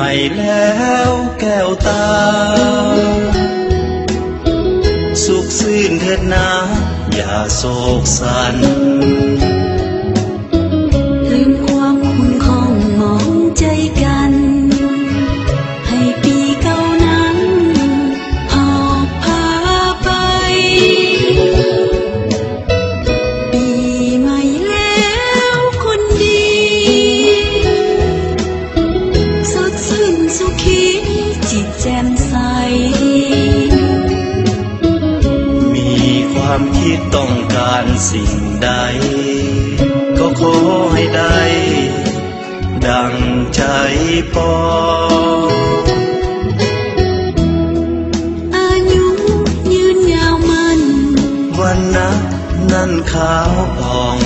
ม่แล้วแก้วตาสุขซื่นเถิดนะอย่าโศกสันลืมความคุ้นคองมองใจกันให้ปีเก่านั้นหอบพาไปปีใหม่แล้วคนดีสดชื่นสุขีจิตแจ่มใสความคิดต้องการสิ่งใดก็ขอให้ได้ดังใจปองอายุยืนยาวมันวันนะนั่นขาวผ่อง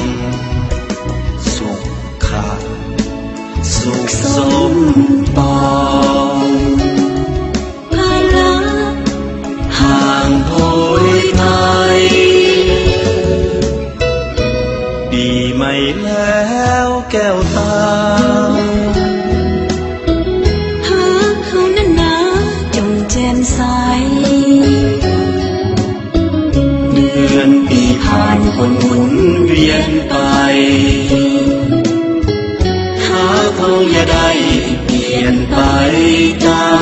สุขขาสุขสมปองภาระห่างโพยไทยปีใหม่แล้วแก้วตาหาเขานั้นนะจงแจ่มใสเดือนปีผ่านคนหมุนเวียนไปหาเขาอย่าได้เปลี่ยนไปจาก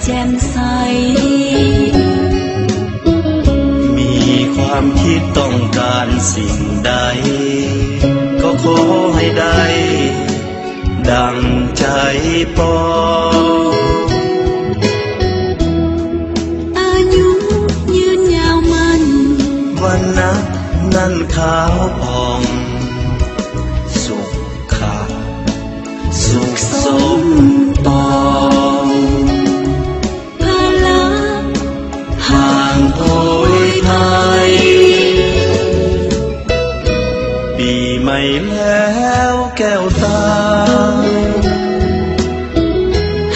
แจ่มใสมีความคิดต้องการสิ่งใดก็ขอให้ได้ดังใจปองอายุยืนยาวมันวันนะนั่นขาวผ่องสุขขาสุขสมปองห่างโพยไทยปีใหม่แล้วแก้วตา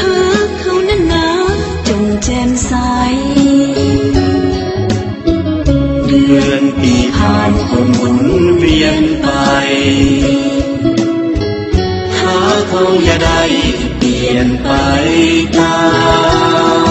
หาเขานั้นนะจงแจ่มใสเดือนปีผ่านคนหมุนเวียนไปหาเขาอย่าได้เปลี่ยนไปตาม